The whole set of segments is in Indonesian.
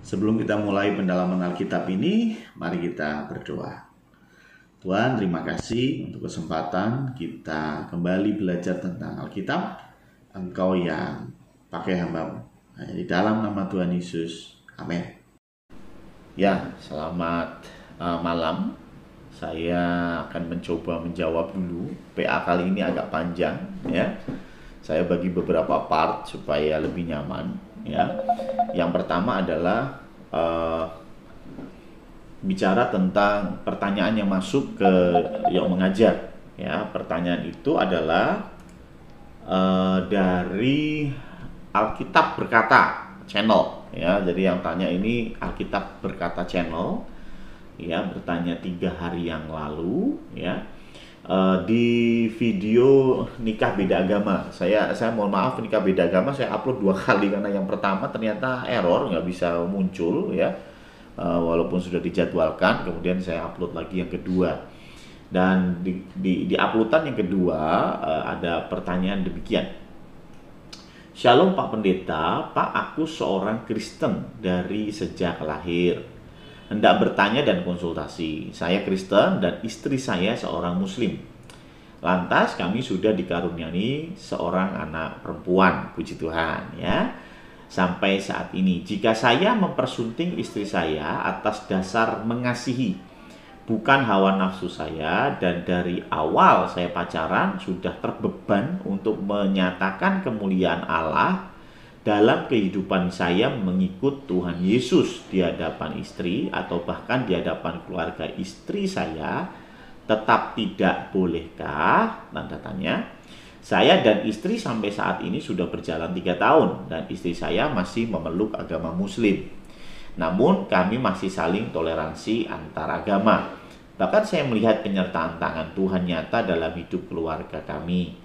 Sebelum kita mulai pendalaman Alkitab ini, mari kita berdoa. Tuhan, terima kasih untuk kesempatan kita kembali belajar tentang Alkitab. Engkau yang pakai hamba-Mu. Di dalam nama Tuhan Yesus. Amin. Ya, selamat malam. Saya akan mencoba menjawab dulu. PA kali ini agak panjang, ya. Saya bagi beberapa part supaya lebih nyaman, ya. Yang pertama adalah bicara tentang pertanyaan yang masuk ke yang mengajar, ya. Pertanyaan itu adalah dari Alkitab Berkata channel, ya. Jadi yang tanya ini Alkitab Berkata channel, ya, bertanya 3 hari yang lalu, ya. Di video nikah beda agama, saya mohon maaf, nikah beda agama saya upload 2 kali karena yang pertama ternyata error, nggak bisa muncul, ya. Walaupun sudah dijadwalkan, kemudian saya upload lagi yang kedua, dan di uploadan yang kedua ada pertanyaan demikian. Shalom Pak Pendeta, Pak, aku seorang Kristen dari sejak lahir. Hendak bertanya dan konsultasi. Saya Kristen dan istri saya seorang Muslim. Lantas kami sudah dikaruniai seorang anak perempuan, puji Tuhan, ya. Sampai saat ini, jika saya mempersunting istri saya atas dasar mengasihi, bukan hawa nafsu saya, dan dari awal saya pacaran sudah terbeban untuk menyatakan kemuliaan Allah dalam kehidupan saya mengikut Tuhan Yesus di hadapan istri atau bahkan di hadapan keluarga istri saya, tetap tidak bolehkah? Tanda tanya. Saya dan istri sampai saat ini sudah berjalan 3 tahun dan istri saya masih memeluk agama Muslim. Namun kami masih saling toleransi antar agama. Bahkan saya melihat penyertaan tangan Tuhan nyata dalam hidup keluarga kami.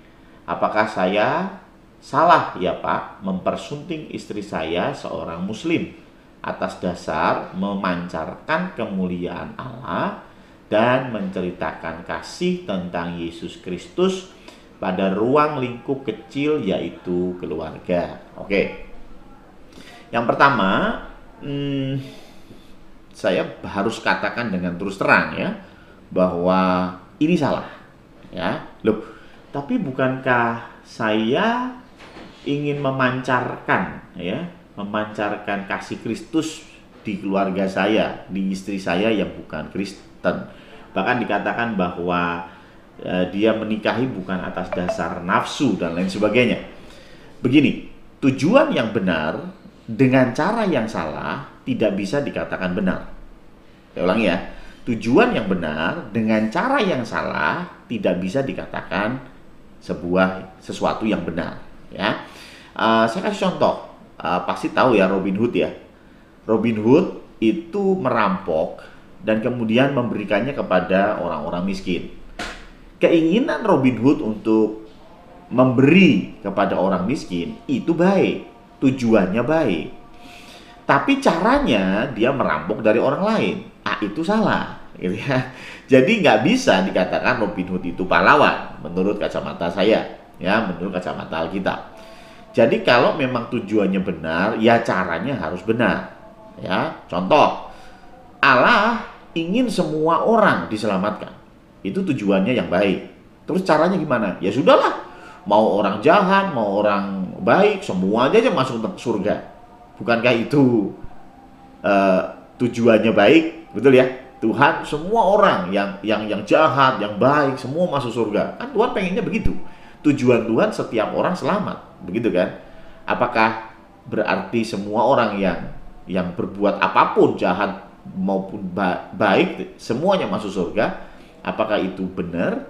Apakah saya salah ya Pak mempersunting istri saya seorang Muslim atas dasar memancarkan kemuliaan Allah dan menceritakan kasih tentang Yesus Kristus pada ruang lingkup kecil yaitu keluarga? Oke. Yang pertama, saya harus katakan dengan terus terang, ya, bahwa ini salah, ya. Loh, tapi bukankah saya ingin memancarkan kasih Kristus di keluarga saya, di istri saya yang bukan Kristen. Bahkan dikatakan bahwa dia menikahi bukan atas dasar nafsu dan lain sebagainya. Begini, tujuan yang benar dengan cara yang salah tidak bisa dikatakan benar. Saya ulangi, ya. Tujuan yang benar dengan cara yang salah tidak bisa dikatakan sesuatu yang benar, ya. Saya kasih contoh, pasti tahu ya Robin Hood, ya. Robin Hood itu merampok dan kemudian memberikannya kepada orang-orang miskin. Keinginan Robin Hood untuk memberi kepada orang miskin itu baik, tujuannya baik. Tapi caranya dia merampok dari orang lain, itu salah, gitu ya. Jadi nggak bisa dikatakan Robin Hood itu pahlawan menurut kacamata saya, ya, menurut kacamata Alkitab. Jadi kalau memang tujuannya benar, ya caranya harus benar, ya. Contoh, Allah ingin semua orang diselamatkan, itu tujuannya yang baik. Terus caranya gimana? Ya sudahlah, mau orang jahat, mau orang baik, semua aja masuk surga. Bukankah itu tujuannya baik, betul ya? Tuhan semua orang yang jahat, yang baik, semua masuk surga. Kan Tuhan pengennya begitu. Tujuan Tuhan setiap orang selamat, begitu kan? Apakah berarti semua orang yang berbuat apapun, jahat maupun baik, semuanya masuk surga? Apakah itu benar?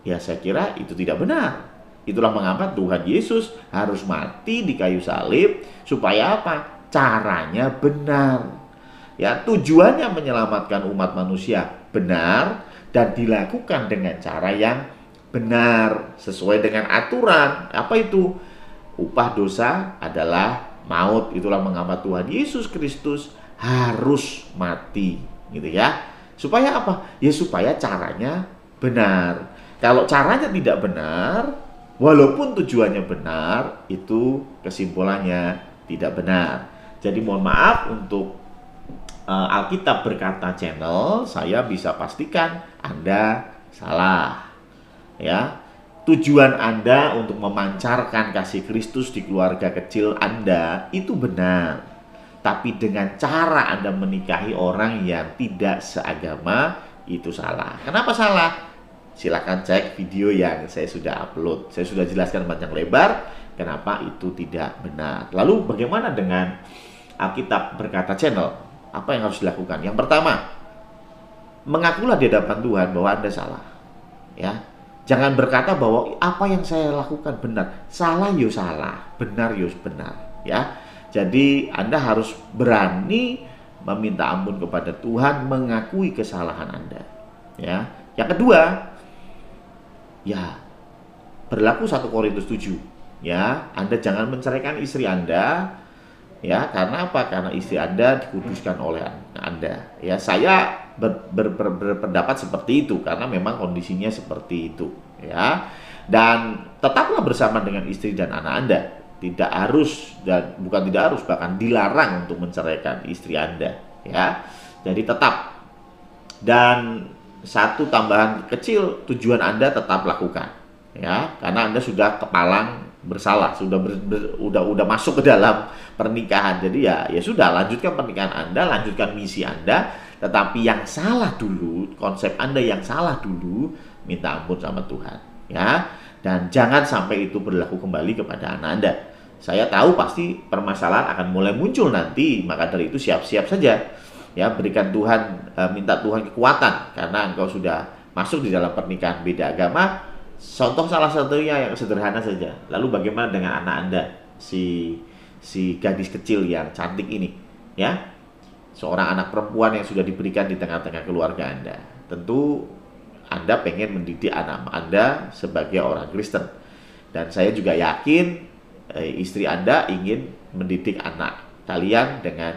Ya, saya kira itu tidak benar. Itulah mengapa Tuhan Yesus harus mati di kayu salib, supaya apa? Caranya benar. Ya, tujuannya menyelamatkan umat manusia benar dan dilakukan dengan cara yang benar, sesuai dengan aturan. Apa itu? Upah dosa adalah maut. Itulah mengapa Tuhan Yesus Kristus harus mati, gitu ya. Supaya apa? Ya supaya caranya benar. Kalau caranya tidak benar, walaupun tujuannya benar, itu kesimpulannya tidak benar. Jadi mohon maaf untuk Alkitab Berkata Channel, saya bisa pastikan Anda salah. Ya, tujuan Anda untuk memancarkan kasih Kristus di keluarga kecil Anda itu benar. Tapi dengan cara Anda menikahi orang yang tidak seagama itu salah. Kenapa salah? Silakan cek video yang saya sudah upload. Saya sudah jelaskan panjang lebar kenapa itu tidak benar. Lalu bagaimana dengan Alkitab Berkata Channel? Apa yang harus dilakukan? Yang pertama, mengakulah di hadapan Tuhan bahwa Anda salah. Ya, jangan berkata bahwa apa yang saya lakukan benar. Salah yo salah, benar yo benar. Ya, jadi Anda harus berani meminta ampun kepada Tuhan, mengakui kesalahan Anda. Ya, yang kedua, ya berlaku 1 Korintus 7. Ya, Anda jangan menceraikan istri Anda. Ya, karena apa? Karena istri Anda dikuduskan oleh Anda. Ya, saya berpendapat seperti itu karena memang kondisinya seperti itu. Ya, dan tetaplah bersama dengan istri dan anak Anda. Tidak harus dan bukan tidak harus, bahkan dilarang untuk menceraikan istri Anda. Ya, jadi tetap. Dan satu tambahan kecil, tujuan Anda tetap lakukan. Ya, karena Anda sudah kepalang bersalah, udah masuk ke dalam pernikahan. Jadi ya sudah, lanjutkan pernikahan Anda, lanjutkan misi Anda, tetapi yang salah dulu, konsep Anda yang salah dulu, minta ampun sama Tuhan, ya. Dan jangan sampai itu berlaku kembali kepada anak Anda. Saya tahu pasti permasalahan akan mulai muncul nanti, maka dari itu siap-siap saja. Ya, berikan Tuhan, minta Tuhan kekuatan karena engkau sudah masuk di dalam pernikahan beda agama. Contoh salah satunya yang sederhana saja. Lalu bagaimana dengan anak Anda, si gadis kecil yang cantik ini, ya, seorang anak perempuan yang sudah diberikan di tengah-tengah keluarga Anda. Tentu Anda pengen mendidik anak Anda sebagai orang Kristen, dan saya juga yakin istri Anda ingin mendidik anak kalian dengan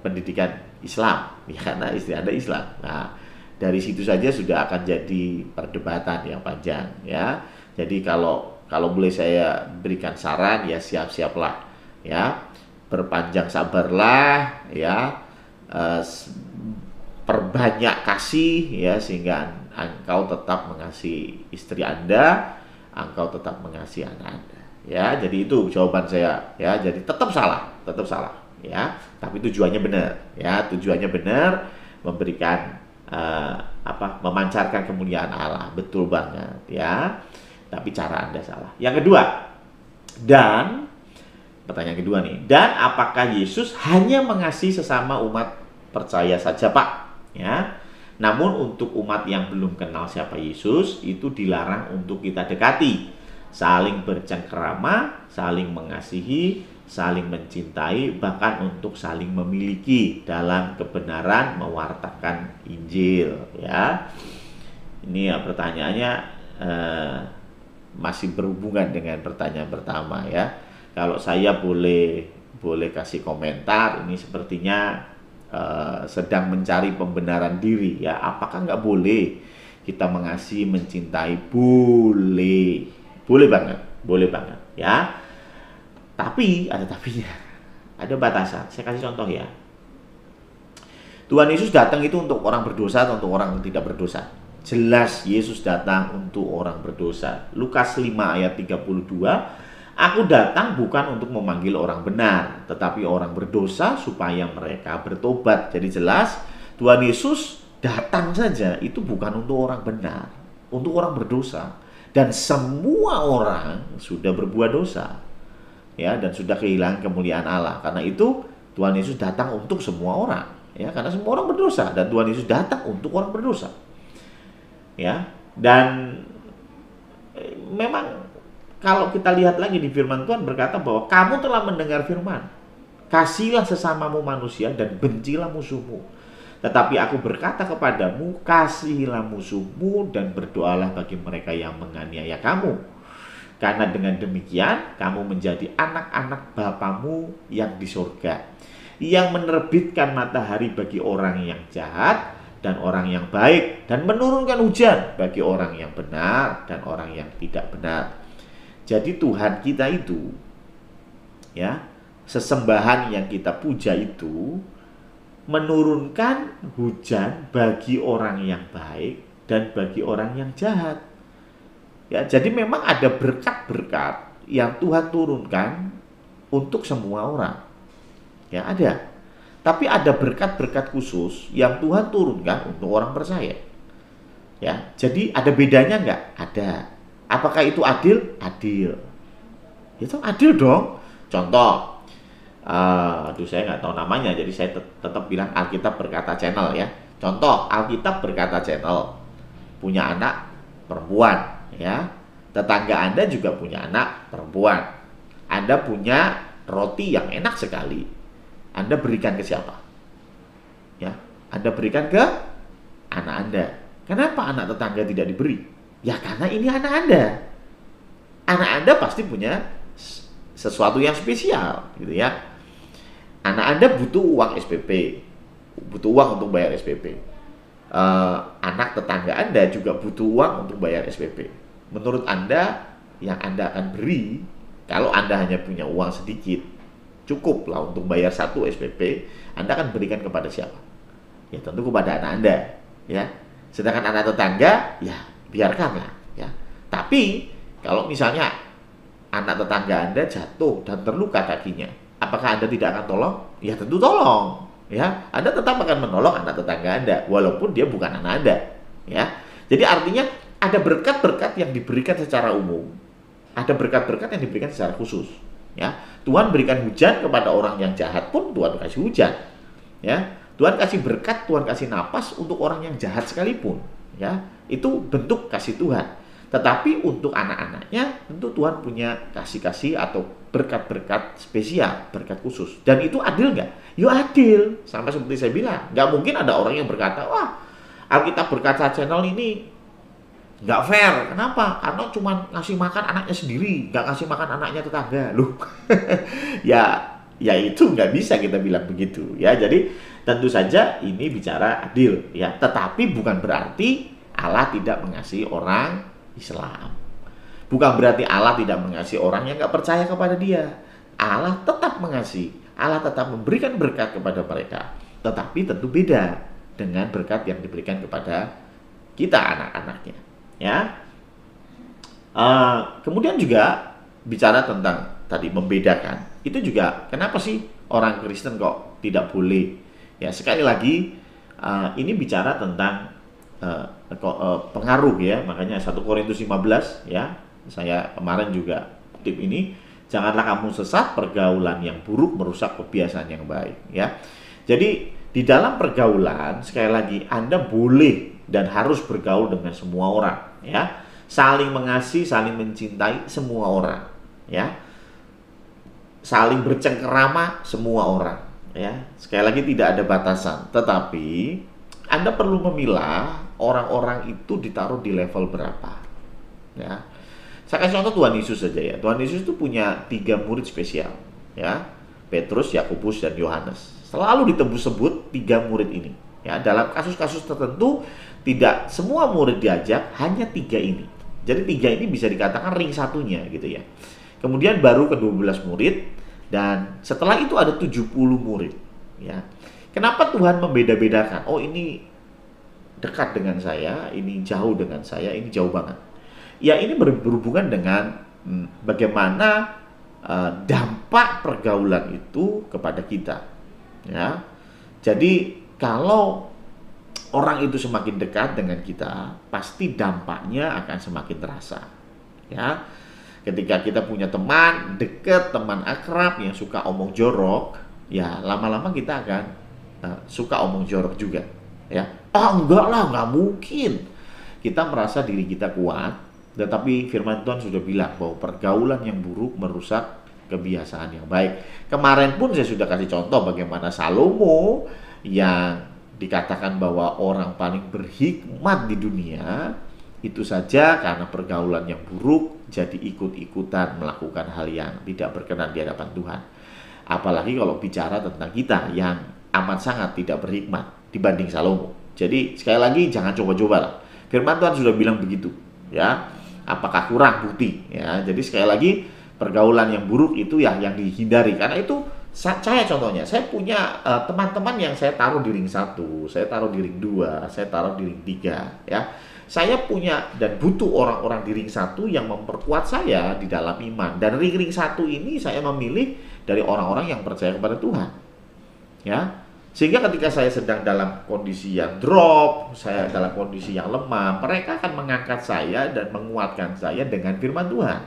pendidikan Islam, ya, karena istri Anda Islam. Nah, dari situ saja sudah akan jadi perdebatan yang panjang, ya. Jadi kalau boleh saya berikan saran, ya siap-siaplah, ya, berpanjang sabarlah, ya, perbanyak kasih, ya, sehingga engkau tetap mengasihi istri Anda, engkau tetap mengasihi anak Anda, ya. Jadi itu jawaban saya, ya. Jadi tetap salah, ya. Tapi tujuannya benar, ya. Tujuannya benar, memberikan memancarkan kemuliaan Allah, betul banget, ya. Tapi cara Anda salah. Yang kedua, dan pertanyaan kedua nih, dan apakah Yesus hanya mengasihi sesama umat percaya saja, Pak? Ya. Namun untuk umat yang belum kenal siapa Yesus, itu dilarang untuk kita dekati, saling bercengkerama, saling mengasihi, saling mencintai, bahkan untuk saling memiliki dalam kebenaran mewartakan Injil, ya. Ini ya pertanyaannya masih berhubungan dengan pertanyaan pertama, ya. Kalau saya boleh kasih komentar, ini sepertinya sedang mencari pembenaran diri, ya. Apakah nggak boleh kita mengasihi, mencintai? Boleh banget, ya. Tapi ada tapinya, ada batasan. Saya kasih contoh, ya. Tuhan Yesus datang itu untuk orang berdosa atau untuk orang yang tidak berdosa? Jelas Yesus datang untuk orang berdosa. Lukas 5 ayat 32, aku datang bukan untuk memanggil orang benar, tetapi orang berdosa supaya mereka bertobat. Jadi jelas Tuhan Yesus datang saja itu bukan untuk orang benar, untuk orang berdosa. Dan semua orang sudah berbuat dosa, ya, dan sudah kehilangan kemuliaan Allah. Karena itu Tuhan Yesus datang untuk semua orang, ya, karena semua orang berdosa dan Tuhan Yesus datang untuk orang berdosa, ya. Dan memang kalau kita lihat lagi di firman Tuhan berkata bahwa kamu telah mendengar firman, kasihilah sesamamu manusia dan bencilah musuhmu. Tetapi aku berkata kepadamu, kasihilah musuhmu dan berdoalah bagi mereka yang menganiaya kamu. Karena dengan demikian kamu menjadi anak-anak Bapamu yang di surga, yang menerbitkan matahari bagi orang yang jahat dan orang yang baik, dan menurunkan hujan bagi orang yang benar dan orang yang tidak benar. Jadi Tuhan kita itu, ya, sesembahan yang kita puja itu menurunkan hujan bagi orang yang baik dan bagi orang yang jahat. Ya, jadi memang ada berkat-berkat yang Tuhan turunkan untuk semua orang. Ya, ada. Tapi ada berkat-berkat khusus yang Tuhan turunkan untuk orang percaya. Ya, jadi ada bedanya nggak? Ada. Apakah itu adil? Adil. Itu adil dong. Contoh, saya nggak tahu namanya, jadi saya tetap bilang Alkitab Berkata Channel ya. Contoh, Alkitab Berkata Channel punya anak perempuan, ya. Tetangga Anda juga punya anak perempuan. Anda punya roti yang enak sekali. Anda berikan ke siapa? Ya, Anda berikan ke anak Anda. Kenapa anak tetangga tidak diberi? Ya karena ini anak Anda. Anak Anda pasti punya sesuatu yang spesial, gitu ya. Anak Anda butuh uang SPP, butuh uang untuk bayar SPP. Anak tetangga Anda juga butuh uang untuk bayar SPP. Menurut Anda, yang Anda akan beri, kalau Anda hanya punya uang sedikit, cukup lah untuk bayar satu SPP, Anda akan berikan kepada siapa? Ya tentu kepada anak Anda, ya. Sedangkan anak tetangga, ya biarkanlah, ya. Tapi kalau misalnya anak tetangga Anda jatuh dan terluka kakinya, apakah Anda tidak akan tolong? Ya tentu tolong, ya. Anda tetap akan menolong anak tetangga Anda walaupun dia bukan anak Anda, ya. Jadi artinya ada berkat-berkat yang diberikan secara umum, ada berkat-berkat yang diberikan secara khusus, ya. Tuhan berikan hujan kepada orang yang jahat pun Tuhan kasih hujan, ya. Tuhan kasih berkat, Tuhan kasih napas untuk orang yang jahat sekalipun, ya. Itu bentuk kasih Tuhan. Tetapi untuk anak-anaknya tentu Tuhan punya kasih-kasih atau berkat-berkat spesial, berkat khusus. Dan itu adil nggak? Ya adil. Sama seperti saya bilang, nggak mungkin ada orang yang berkata, wah Alkitab Berkata Channel ini nggak fair. Kenapa? Karena cuma ngasih makan anaknya sendiri, nggak ngasih makan anaknya tetangga. Loh, ya itu nggak bisa kita bilang begitu, ya. Jadi tentu saja ini bicara adil, ya. Tetapi bukan berarti Allah tidak mengasihi orang Islam. Bukan berarti Allah tidak mengasihi orang yang nggak percaya kepada Dia. Allah tetap mengasihi, Allah tetap memberikan berkat kepada mereka. Tetapi tentu beda dengan berkat yang diberikan kepada kita anak-anaknya, ya. Kemudian juga bicara tentang tadi membedakan. Itu juga kenapa sih orang Kristen kok tidak boleh? Ya sekali lagi ini bicara tentang pengaruh, ya. Makanya 1 Korintus 15, ya. Saya kemarin juga kutip ini, janganlah kamu sesat, pergaulan yang buruk merusak kebiasaan yang baik, ya. Jadi di dalam pergaulan sekali lagi Anda boleh dan harus bergaul dengan semua orang, ya. Saling mengasihi, saling mencintai semua orang, ya. Saling bercengkerama semua orang, ya. Sekali lagi tidak ada batasan. Tetapi Anda perlu memilah orang-orang itu ditaruh di level berapa, ya. Saya kasih contoh Tuhan Yesus saja, ya. Tuhan Yesus itu punya 3 murid spesial, ya. Petrus, Yakobus, dan Yohanes. Selalu ditebus-sebut 3 murid ini, ya. Dalam kasus-kasus tertentu tidak semua murid diajak, hanya 3 ini. Jadi 3 ini bisa dikatakan ring satunya, gitu ya. Kemudian baru ke 12 murid, dan setelah itu ada 70 murid, ya. Kenapa Tuhan membeda-bedakan? Oh ini dekat dengan saya, ini jauh dengan saya, ini jauh banget. Ya ini berhubungan dengan bagaimana dampak pergaulan itu kepada kita, ya. Jadi kalau orang itu semakin dekat dengan kita, pasti dampaknya akan semakin terasa, ya. Ketika kita punya teman dekat, teman akrab yang suka omong jorok, ya lama-lama kita akan suka omong jorok juga, ya. Enggak lah, nggak mungkin. Kita merasa diri kita kuat, tetapi firman Tuhan sudah bilang bahwa pergaulan yang buruk merusak kebiasaan yang baik. Kemarin pun saya sudah kasih contoh bagaimana Salomo yang dikatakan bahwa orang paling berhikmat di dunia, itu saja karena pergaulan yang buruk jadi ikut-ikutan melakukan hal yang tidak berkenan di hadapan Tuhan. Apalagi kalau bicara tentang kita yang amat sangat tidak berhikmat dibanding Salomo. Jadi sekali lagi jangan coba-coba lah. Firman Tuhan sudah bilang begitu, ya. Apakah kurang bukti, ya. Jadi sekali lagi pergaulan yang buruk itu ya yang dihindari. Karena itu saya contohnya, saya punya teman-teman yang saya taruh di ring 1, saya taruh di ring 2, saya taruh di ring 3 ya. Saya punya dan butuh orang-orang di ring 1 yang memperkuat saya di dalam iman. Dan ring 1 ini saya memilih dari orang-orang yang percaya kepada Tuhan. Ya. Sehingga ketika saya sedang dalam kondisi yang drop, saya dalam kondisi yang lemah, mereka akan mengangkat saya dan menguatkan saya dengan firman Tuhan.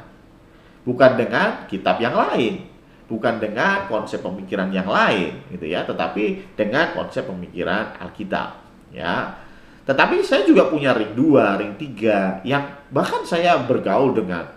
Bukan dengan kitab yang lain, bukan dengan konsep pemikiran yang lain gitu ya, tetapi dengan konsep pemikiran Alkitab ya. Tetapi saya juga punya ring 2, ring 3 yang bahkan saya bergaul dengan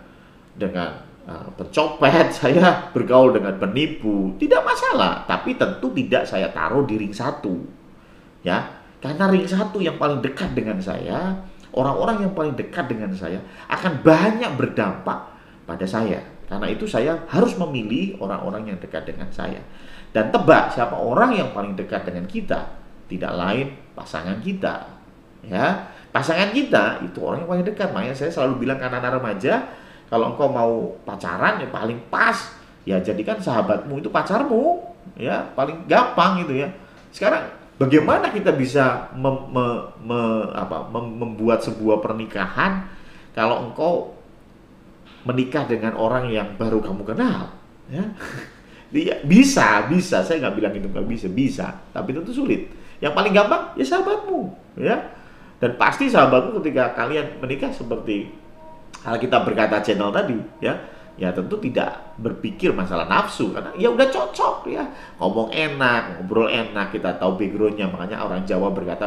pencopet, saya bergaul dengan penipu, tidak masalah, tapi tentu tidak saya taruh di ring 1 ya. Karena ring 1 yang paling dekat dengan saya, orang-orang yang paling dekat dengan saya akan banyak berdampak pada saya. Karena itu saya harus memilih orang-orang yang dekat dengan saya. Dan tebak siapa orang yang paling dekat dengan kita? Tidak lain pasangan kita. Ya, pasangan kita itu orang yang paling dekat. Makanya saya selalu bilang ke anak-anak remaja, kalau engkau mau pacaran ya paling pas, ya jadikan sahabatmu itu pacarmu, ya paling gampang gitu ya. Sekarang bagaimana kita bisa membuat sebuah pernikahan kalau engkau menikah dengan orang yang baru kamu kenal, ya? Bisa, saya nggak bilang itu nggak bisa, tapi tentu sulit. Yang paling gampang ya sahabatmu, ya. Dan pasti sahabatmu ketika kalian menikah seperti hal kita berkata channel tadi, ya tentu tidak berpikir masalah nafsu karena ya udah cocok ya, ngomong enak, ngobrol enak, kita tahu backgroundnya, makanya orang Jawa berkata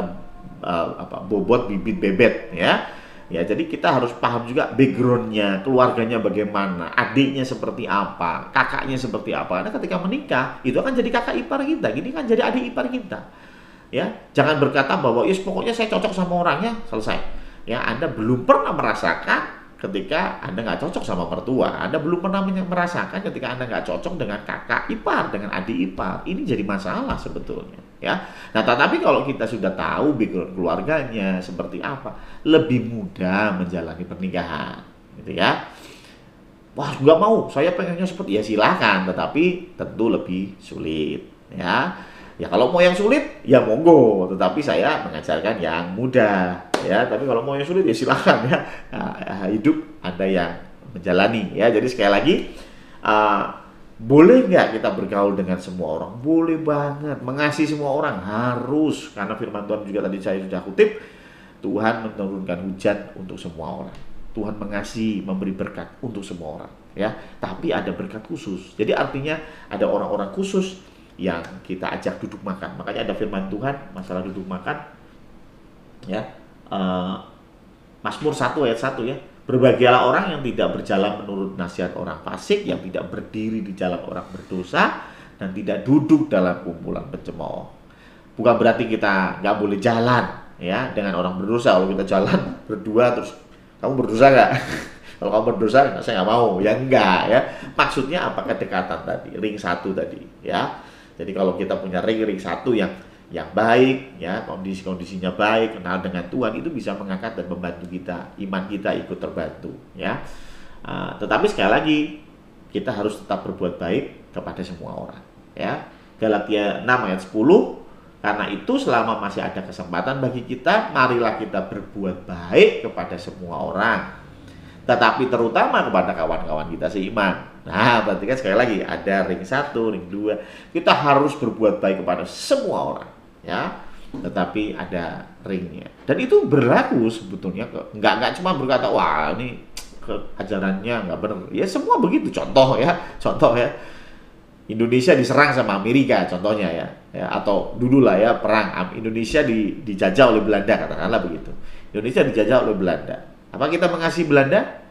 bobot bibit bebet ya. Ya, jadi kita harus paham juga backgroundnya, keluarganya bagaimana, adiknya seperti apa, kakaknya seperti apa. Karena ketika menikah itu akan jadi kakak ipar kita, gini kan jadi adik ipar kita. Ya, jangan berkata bahwa pokoknya saya cocok sama orangnya, selesai. Ya, Anda belum pernah merasakan ketika Anda nggak cocok sama mertua, Anda belum pernah merasakan ketika Anda nggak cocok dengan kakak ipar, dengan adik ipar. Ini jadi masalah sebetulnya, ya. Nah, tetapi kalau kita sudah tahu background keluarganya seperti apa, lebih mudah menjalani pernikahan, gitu ya. Wah, nggak mau, saya pengennya seperti, ya silakan, tetapi tentu lebih sulit, ya. Ya kalau mau yang sulit, ya monggo, tetapi saya mengajarkan yang mudah. Ya, tapi kalau mau yang sulit ya silakan ya. Nah, hidup Anda yang menjalani ya. Jadi sekali lagi boleh nggak kita bergaul dengan semua orang? Boleh banget. Mengasihi semua orang harus, karena firman Tuhan juga tadi saya sudah kutip, Tuhan menurunkan hujan untuk semua orang. Tuhan mengasihi, memberi berkat untuk semua orang ya. Tapi ada berkat khusus. Jadi artinya ada orang-orang khusus yang kita ajak duduk makan. Makanya ada firman Tuhan masalah duduk makan ya. Mazmur 1 ayat 1 ya. Berbahagialah orang yang tidak berjalan menurut nasihat orang fasik, yang tidak berdiri di jalan orang berdosa, dan tidak duduk dalam kumpulan pencemooh. Bukan berarti kita nggak boleh jalan ya dengan orang berdosa. Kalau kita jalan berdua terus kamu berdosa nggak? Kalau kamu berdosa, saya nggak mau. Ya enggak ya. Maksudnya apa? Kedekatan tadi, ring 1 tadi ya. Jadi kalau kita punya ring 1 yang baik ya, kondisinya baik, kenal dengan Tuhan, itu bisa mengangkat dan membantu kita, iman kita ikut terbantu ya. Tetapi sekali lagi kita harus tetap berbuat baik kepada semua orang ya. Galatia 6 ayat 10, karena itu selama masih ada kesempatan bagi kita, marilah kita berbuat baik kepada semua orang, tetapi terutama kepada kawan-kawan kita seiman. Nah, berarti kan sekali lagi ada ring 1, ring 2. Kita harus berbuat baik kepada semua orang, ya. Tetapi ada ringnya. Dan itu berlaku sebetulnya, nggak cuma berkata, wah ini ajarannya nggak benar. Ya semua begitu. Contoh ya. Indonesia diserang sama Amerika, contohnya ya. Atau dulu lah ya, perang Indonesia dijajah oleh Belanda, katakanlah begitu. Indonesia dijajah oleh Belanda. Apa kita mengasihi Belanda?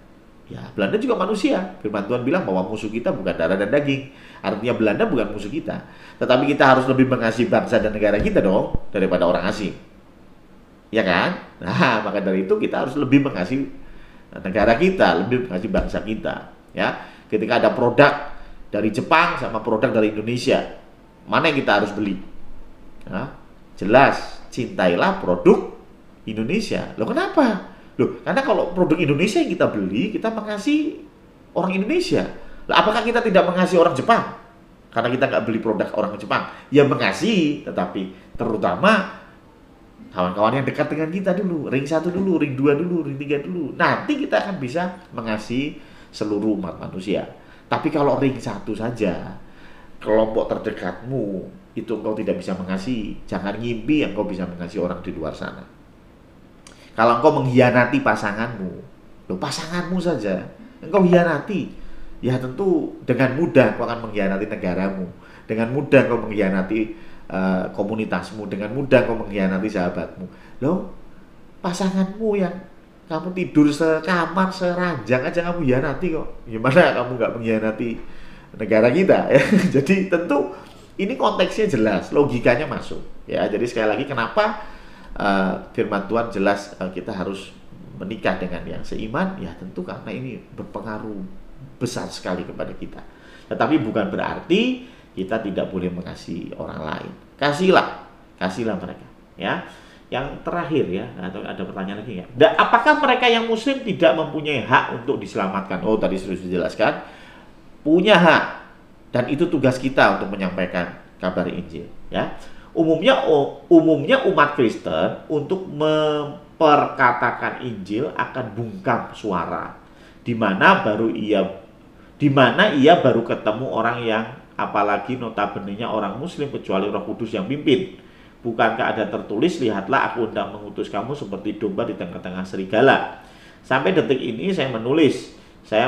Ya, Belanda juga manusia. Firman Tuhan bilang bahwa musuh kita bukan darah dan daging. Artinya Belanda bukan musuh kita. Tetapi kita harus lebih mengasihi bangsa dan negara kita dong daripada orang asing. Ya kan? Nah, maka dari itu kita harus lebih mengasihi negara kita, lebih mengasihi bangsa kita. Ya, ketika ada produk dari Jepang sama produk dari Indonesia, mana yang kita harus beli? Nah, jelas, cintailah produk Indonesia. Loh kenapa? Loh, karena kalau produk Indonesia yang kita beli, kita mengasihi orang Indonesia. Lah, apakah kita tidak mengasihi orang Jepang? Karena kita nggak beli produk orang Jepang. Ya mengasihi, tetapi terutama kawan-kawan yang dekat dengan kita dulu. Ring 1 dulu, ring 2 dulu, ring 3 dulu. Nanti kita akan bisa mengasihi seluruh umat manusia. Tapi kalau ring 1 saja, kelompok terdekatmu, itu engkau tidak bisa mengasihi. Jangan ngimpi engkau bisa mengasihi orang di luar sana. Kalau engkau mengkhianati pasanganmu, pasanganmu saja, engkau hianati, ya tentu dengan mudah engkau akan mengkhianati negaramu. Dengan mudah engkau mengkhianati komunitasmu, dengan mudah engkau mengkhianati sahabatmu. Loh, pasanganmu yang kamu tidur sekamar, seranjang aja kamu hianati kok. Gimana kamu nggak mengkhianati negara kita ya? Jadi tentu ini konteksnya jelas, logikanya masuk ya. Jadi sekali lagi kenapa firman Tuhan jelas kita harus menikah dengan yang seiman, ya tentu karena ini berpengaruh besar sekali kepada kita. Tetapi bukan berarti kita tidak boleh mengasihi orang lain. Kasihlah mereka ya. Yang terakhir ya, atau ada pertanyaan lagi nggak? Apakah mereka yang muslim tidak mempunyai hak untuk diselamatkan? Oh, tadi sudah dijelaskan, punya hak, dan itu tugas kita untuk menyampaikan kabar Injil ya. Umumnya umat Kristen untuk memperkatakan Injil akan bungkam suara, di mana ia baru ketemu orang yang, apalagi notabene-nya orang muslim, kecuali Roh Kudus yang pimpin. Bukankah ada tertulis, lihatlah aku hendak mengutus kamu seperti domba di tengah-tengah serigala. Sampai detik ini saya menulis, saya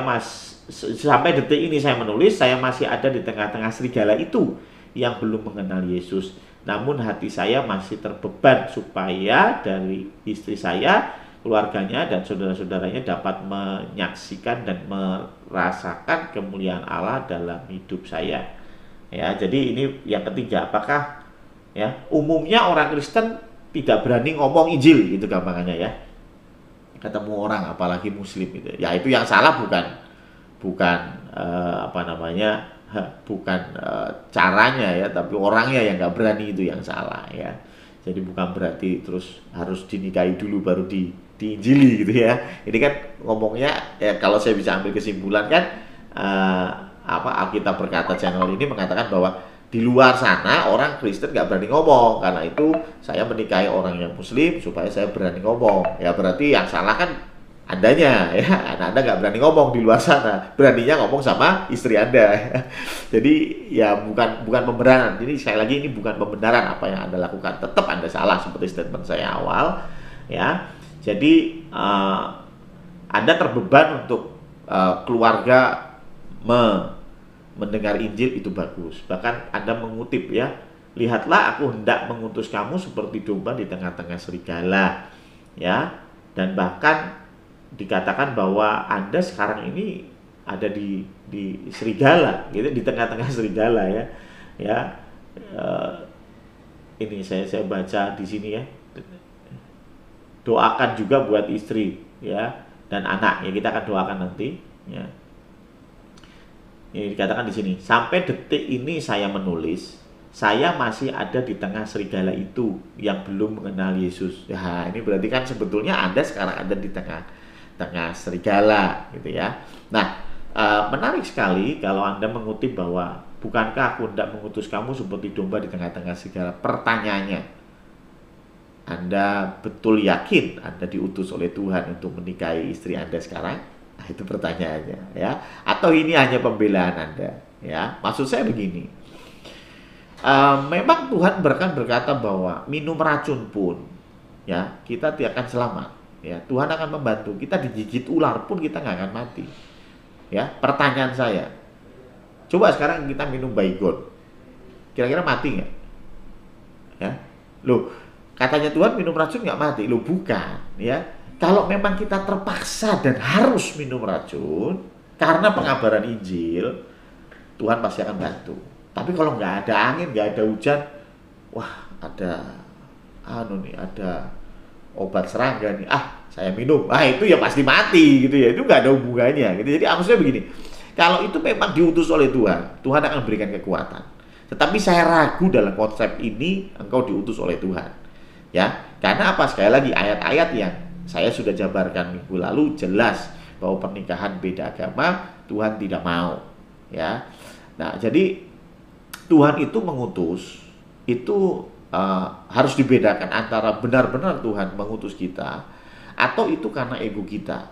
masih ada di tengah-tengah serigala itu yang belum mengenal Yesus. Namun hati saya masih terbeban supaya dari istri saya, keluarganya, dan saudara-saudaranya dapat menyaksikan dan merasakan kemuliaan Allah dalam hidup saya. Ya, jadi ini yang ketiga, apakah ya umumnya orang Kristen tidak berani ngomong Injil, gitu gampangannya ya. Ketemu orang apalagi muslim gitu. Ya itu yang salah bukan caranya ya, tapi orangnya yang nggak berani, itu yang salah ya. Jadi bukan berarti terus harus dinikahi dulu baru diinjili gitu ya. Ini kan ngomongnya ya, kalau saya bisa ambil kesimpulan kan Alkitab Berkata channel ini mengatakan bahwa di luar sana orang Kristen nggak berani ngomong, karena itu saya menikahi orang yang muslim supaya saya berani ngomong. Ya berarti yang salah kan Andanya ya, Anda nggak berani ngomong di luar sana, beraninya ngomong sama istri Anda. Jadi ya bukan pembenaran. Jadi sekali lagi ini bukan pembenaran apa yang Anda lakukan, tetap Anda salah seperti statement saya awal ya. Jadi Anda terbeban untuk keluarga mendengar Injil, itu bagus. Bahkan Anda mengutip ya, lihatlah aku hendak mengutus kamu seperti domba di tengah-tengah serigala ya. Dan bahkan dikatakan bahwa Anda sekarang ini ada di serigala gitu, di tengah-tengah serigala ya. Ya. Ini saya baca di sini ya. Doakan juga buat istri ya dan anak ya, kita akan doakan nanti ya. Ini dikatakan di sini, sampai detik ini saya menulis, saya masih ada di tengah serigala itu yang belum mengenal Yesus. Ya, ini berarti kan sebetulnya Anda sekarang ada di tengah serigala gitu ya. Nah, menarik sekali kalau Anda mengutip bahwa bukankah aku hendak mengutus kamu seperti domba di tengah-tengah serigala. Pertanyaannya, Anda betul yakin Anda diutus oleh Tuhan untuk menikahi istri Anda sekarang? Nah, itu pertanyaannya ya. Atau ini hanya pembelaan Anda ya. Maksud saya begini, memang Tuhan berkata bahwa minum racun pun ya kita tidak akan selamat ya. Tuhan akan membantu kita, digigit ular pun kita nggak akan mati ya. Pertanyaan saya, coba sekarang kita minum Baygon, kira-kira mati nggak ya? Loh, katanya Tuhan minum racun nggak mati. Loh bukan ya. Kalau memang kita terpaksa dan harus minum racun karena pengabaran Injil, Tuhan pasti akan bantu. Tapi kalau nggak ada angin, nggak ada hujan, wah ada obat serangga nih, saya minum, itu ya pasti mati gitu ya. Itu nggak ada hubungannya gitu. Jadi maksudnya begini, kalau itu memang diutus oleh Tuhan, Tuhan akan memberikan kekuatan. Tetapi saya ragu dalam konsep ini engkau diutus oleh Tuhan ya. Karena apa? Sekali lagi ayat-ayat yang saya sudah jabarkan minggu lalu jelas bahwa pernikahan beda agama Tuhan tidak mau ya. Nah, jadi Tuhan itu mengutus itu harus dibedakan antara benar-benar Tuhan mengutus kita atau itu karena ego kita.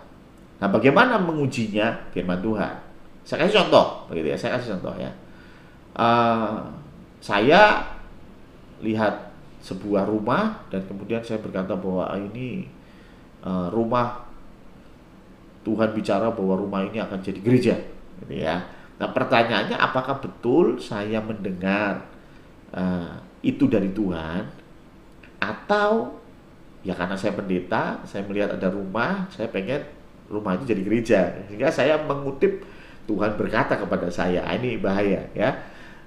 Nah, bagaimana mengujinya? Firman Tuhan. Saya kasih contoh, begitu ya. Saya kasih contoh ya. Saya lihat sebuah rumah dan kemudian saya berkata bahwa ini rumah, Tuhan bicara bahwa rumah ini akan jadi gereja, gitu ya. Nah, pertanyaannya apakah betul saya mendengar itu dari Tuhan, atau ya karena saya pendeta, saya melihat ada rumah, saya pengen rumah itu jadi gereja, sehingga saya mengutip Tuhan berkata kepada saya. Ini bahaya ya.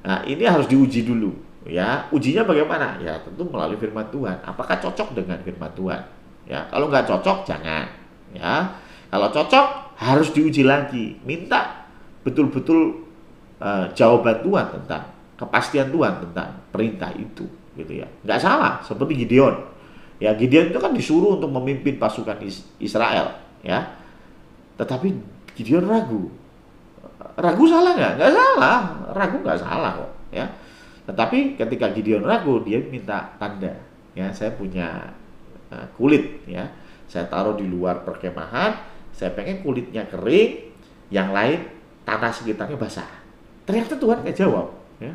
Nah, ini harus diuji dulu ya. Ujinya bagaimana? Ya tentu melalui firman Tuhan. Apakah cocok dengan firman Tuhan? Ya, kalau nggak cocok jangan ya. Kalau cocok harus diuji lagi, minta betul-betul jawaban Tuhan tentang kepastian Tuhan tentang perintah itu, gitu ya. Nggak salah, seperti Gideon. Ya, Gideon itu kan disuruh untuk memimpin pasukan Israel, ya. Tetapi Gideon ragu. Ragu salah nggak? Nggak salah. Ragu nggak salah kok, ya. Tetapi ketika Gideon ragu, dia minta tanda. Ya, saya punya kulit, ya. Saya taruh di luar perkemahan. Saya pengen kulitnya kering, yang lain tanah sekitarnya basah. Ternyata Tuhan nggak jawab, ya.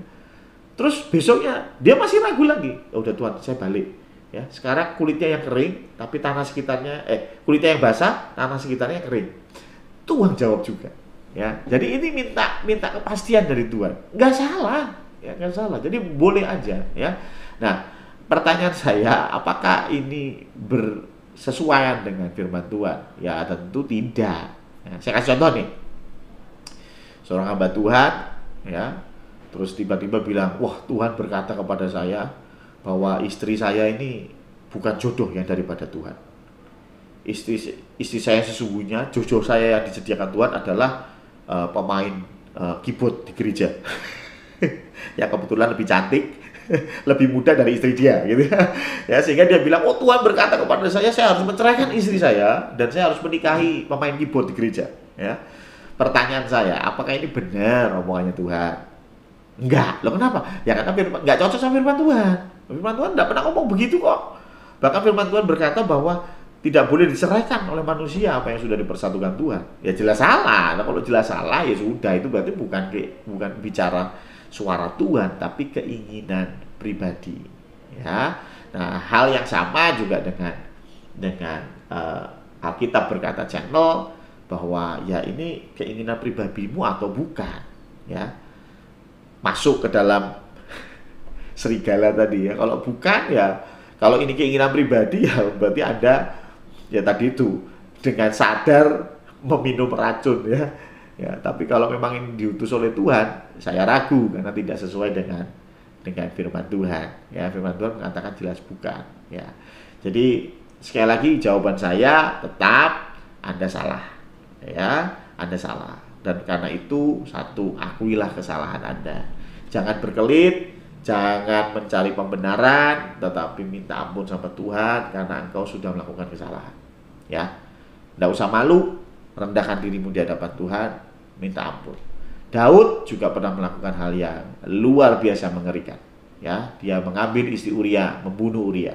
Terus besoknya dia masih ragu lagi. Oh, udah Tuhan, saya balik. Ya, sekarang kulitnya yang kering, tapi tanah sekitarnya, kulitnya yang basah, tanah sekitarnya kering. Tuhan jawab juga. Ya, jadi ini minta kepastian dari Tuhan. Nggak salah, ya nggak salah. Jadi boleh aja, ya. Nah, pertanyaan saya, apakah ini bersesuaian dengan firman Tuhan? Ya, tentu tidak. Ya, saya kasih contoh nih. Seorang hamba Tuhan, ya, terus tiba-tiba bilang, wah Tuhan berkata kepada saya bahwa istri saya ini bukan jodoh yang daripada Tuhan. Istri saya sesungguhnya, jodoh saya yang disediakan Tuhan adalah pemain keyboard di gereja. Yang kebetulan lebih cantik, lebih muda dari istri dia, gitu ya. Sehingga dia bilang, oh Tuhan berkata kepada saya harus menceraikan istri saya dan saya harus menikahi pemain keyboard di gereja, ya. Pertanyaan saya, apakah ini benar omongannya Tuhan? Enggak. Loh, kenapa? Ya karena nggak cocok sama firman Tuhan. Firman Tuhan tidak pernah ngomong begitu kok. Bahkan firman Tuhan berkata bahwa tidak boleh diceraikan oleh manusia apa yang sudah dipersatukan Tuhan. Ya jelas salah. Nah, kalau jelas salah ya sudah, itu berarti bukan bicara suara Tuhan, tapi keinginan pribadi. Ya. Nah, hal yang sama juga dengan Alkitab berkata channel, bahwa ya ini keinginan pribadimu atau bukan, ya. Masuk ke dalam serigala tadi ya. Kalau bukan ya, kalau ini keinginan pribadi ya berarti Anda ya tadi itu dengan sadar meminum racun, ya. Ya, tapi kalau memang ini diutus oleh Tuhan, saya ragu karena tidak sesuai dengan firman Tuhan. Ya, firman Tuhan mengatakan jelas bukan, ya. Jadi sekali lagi jawaban saya tetap Anda salah. Ya, Anda salah. Dan karena itu, satu, akuilah kesalahan Anda. Jangan berkelit, jangan mencari pembenaran, tetapi minta ampun sama Tuhan karena engkau sudah melakukan kesalahan. Ya, tidak usah malu, rendahkan dirimu di hadapan Tuhan, minta ampun. Daud juga pernah melakukan hal yang luar biasa mengerikan. Ya, dia mengambil istri Uria, membunuh Uria.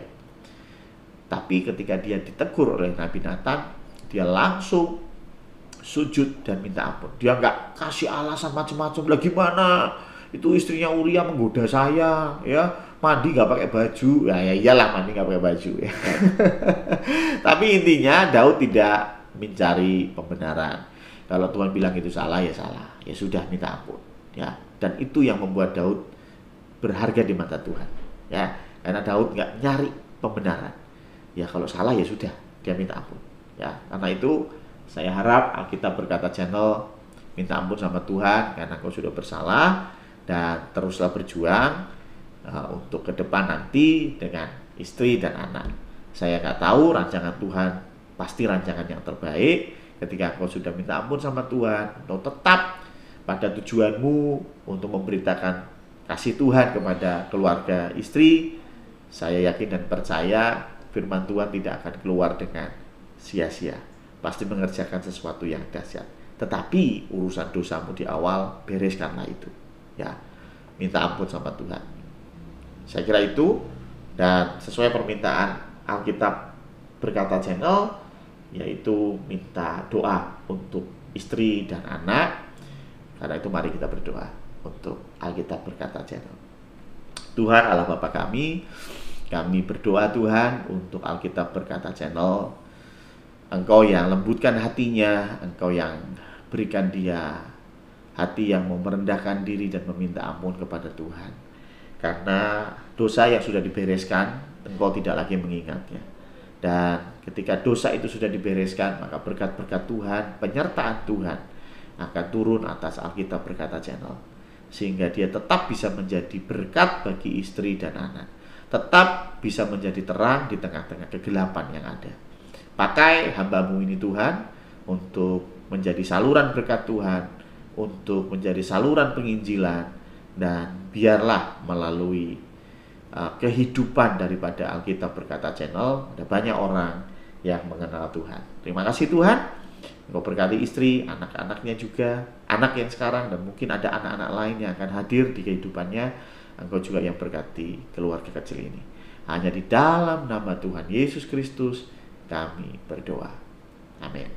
Tapi ketika dia ditegur oleh Nabi Nathan, dia langsung sujud dan minta ampun. Dia nggak kasih alasan macam-macam. Lah gimana? Itu istrinya Uria menggoda saya, ya. Mandi nggak pakai baju. Ya iyalah, mandi nggak pakai baju, ya. Tapi intinya Daud tidak mencari pembenaran. Kalau Tuhan bilang itu salah, ya salah. Ya sudah, minta ampun, ya. Dan itu yang membuat Daud berharga di mata Tuhan, ya. Karena Daud nggak nyari pembenaran. Ya kalau salah ya sudah, dia minta ampun, ya. Karena itu saya harap Alkitab berkata channel minta ampun sama Tuhan karena kau sudah bersalah, dan teruslah berjuang untuk ke depan nanti dengan istri dan anak. Saya nggak tahu rancangan Tuhan pasti rancangan yang terbaik. Ketika kau sudah minta ampun sama Tuhan, kau tetap pada tujuanmu untuk memberitakan kasih Tuhan kepada keluarga istri, saya yakin dan percaya firman Tuhan tidak akan keluar dengan sia-sia. Pasti mengerjakan sesuatu yang dahsyat. Tetapi urusan dosamu di awal, bereskanlah itu. Ya, minta ampun sama Tuhan. Saya kira itu, dan sesuai permintaan Alkitab Berkata Channel, yaitu minta doa untuk istri dan anak. Karena itu mari kita berdoa untuk Alkitab Berkata Channel. Tuhan Allah Bapa kami berdoa Tuhan untuk Alkitab Berkata Channel. Engkau yang lembutkan hatinya, Engkau yang berikan dia hati yang mau merendahkan diri dan meminta ampun kepada Tuhan. Karena dosa yang sudah dibereskan, Engkau tidak lagi mengingatnya. Dan ketika dosa itu sudah dibereskan, maka berkat-berkat Tuhan, penyertaan Tuhan akan turun atas Alkitab Berkata Channel, sehingga dia tetap bisa menjadi berkat bagi istri dan anak, tetap bisa menjadi terang di tengah-tengah kegelapan yang ada. Pakai hamba-Mu ini Tuhan untuk menjadi saluran berkat Tuhan, untuk menjadi saluran penginjilan, dan biarlah melalui kehidupan daripada Alkitab Berkata Channel ada banyak orang yang mengenal Tuhan. Terima kasih Tuhan. Engkau berkati istri, anak-anaknya juga, anak yang sekarang, dan mungkin ada anak-anak lain yang akan hadir di kehidupannya. Engkau juga yang berkati keluarga kecil ini. Hanya di dalam nama Tuhan Yesus Kristus kami berdoa. Amin.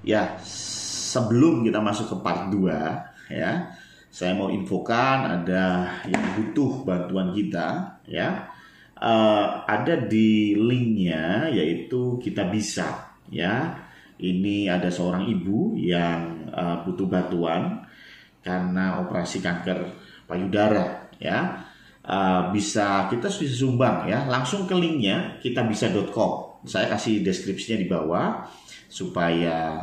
Ya, sebelum kita masuk ke part 2, ya, saya mau infokan ada yang butuh bantuan kita, ya. Ada di linknya, yaitu Kita Bisa, ya. Ini ada seorang ibu yang butuh bantuan karena operasi kanker payudara, ya. Kita bisa sumbang, ya. Langsung ke linknya kitabisa.com. Saya kasih deskripsinya di bawah supaya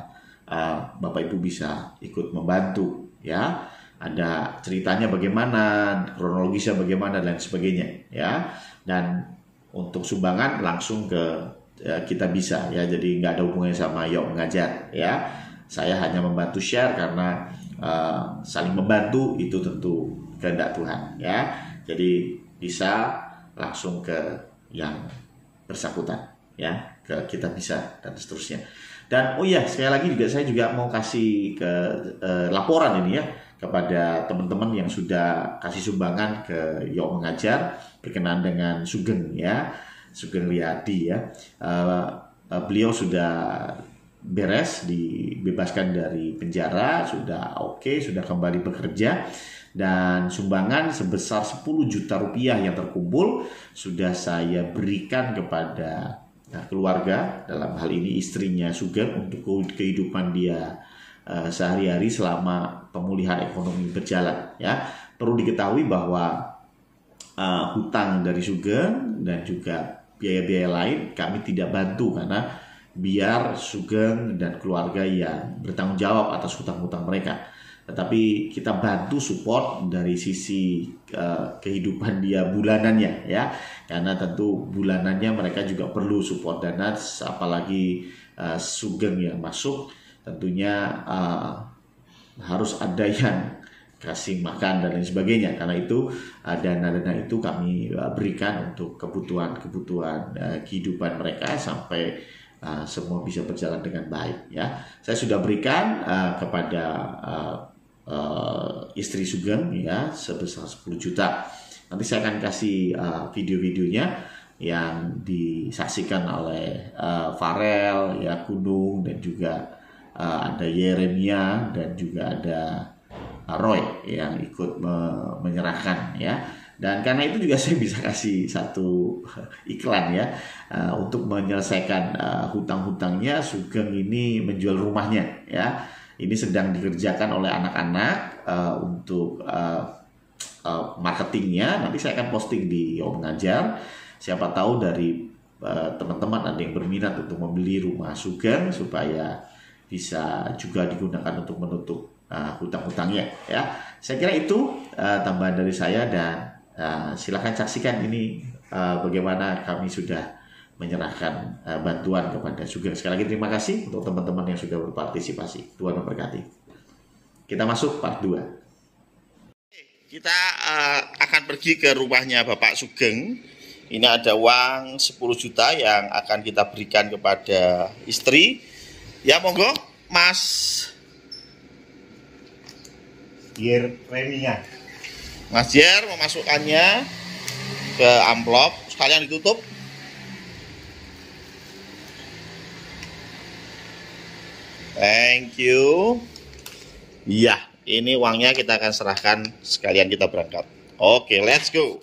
Bapak Ibu bisa ikut membantu, ya. Ada ceritanya bagaimana, kronologisnya bagaimana, dan sebagainya, ya. Dan untuk sumbangan langsung ke Kita Bisa, ya. Jadi nggak ada hubungannya sama Yok Mengajar, ya. Saya hanya membantu share karena saling membantu itu tentu kehendak Tuhan, ya. Jadi bisa langsung ke yang bersangkutan, ya, ke Kita Bisa dan seterusnya. Dan oh iya, sekali lagi juga saya juga mau kasih ke laporan ini, ya, kepada teman-teman yang sudah kasih sumbangan ke Yok Mengajar berkenaan dengan Sugeng, ya, Sugeng Riyadi, ya. Beliau sudah beres, dibebaskan dari penjara, sudah oke, sudah kembali bekerja, dan sumbangan sebesar 10 juta rupiah yang terkumpul sudah saya berikan kepada keluarga, dalam hal ini istrinya Sugeng, untuk kehidupan dia sehari-hari selama pemulihan ekonomi berjalan, ya. Perlu diketahui bahwa hutang dari Sugeng dan juga biaya-biaya lain kami tidak bantu, karena biar Sugeng dan keluarga yang bertanggung jawab atas hutang-hutang mereka. Tetapi kita bantu support dari sisi kehidupan dia bulanannya, ya, karena tentu bulanannya mereka juga perlu support dana, apalagi Sugeng yang masuk tentunya harus ada yang kasih makan dan lain sebagainya. Karena itu dana-dana itu kami berikan untuk kebutuhan-kebutuhan kehidupan mereka sampai semua bisa berjalan dengan baik, ya. Saya sudah berikan kepada istri Sugeng, ya, sebesar 10 juta. Nanti saya akan kasih video-videonya yang disaksikan oleh Farel, ya, Gunung, dan juga ada Yeremia, dan juga ada Roy yang ikut menyerahkan, ya. Dan karena itu juga saya bisa kasih satu iklan, ya, untuk menyelesaikan hutang-hutangnya. Sugeng ini menjual rumahnya, ya. Ini sedang dikerjakan oleh anak-anak untuk marketingnya. Nanti saya akan posting di Yok Mengajar. Siapa tahu dari teman-teman ada yang berminat untuk membeli rumah Sugeng supaya bisa juga digunakan untuk menutup hutang-hutangnya, ya. Saya kira itu tambahan dari saya, dan silakan saksikan ini bagaimana kami sudah menyerahkan bantuan kepada Sugeng. Sekali lagi terima kasih untuk teman-teman yang sudah berpartisipasi. Tuhan memberkati. Kita masuk part 2. Kita akan pergi ke rumahnya Bapak Sugeng. Ini ada uang 10 juta yang akan kita berikan kepada istri. Ya, monggo Mas year preminya. Mas Jer memasukkannya ke amplop, sekalian ditutup. Thank you. Iya, ini uangnya kita akan serahkan sekalian kita berangkat. Oke, let's go.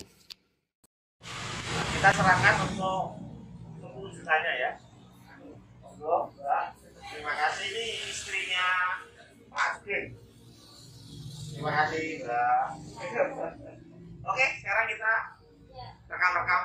Kita serahkan untuk 10 jutanya ya. Monggo, Mbak. Terima kasih, ini istrinya Pak Ageng. Terima kasih, Mbak. Oke, sekarang kita rekam-rekam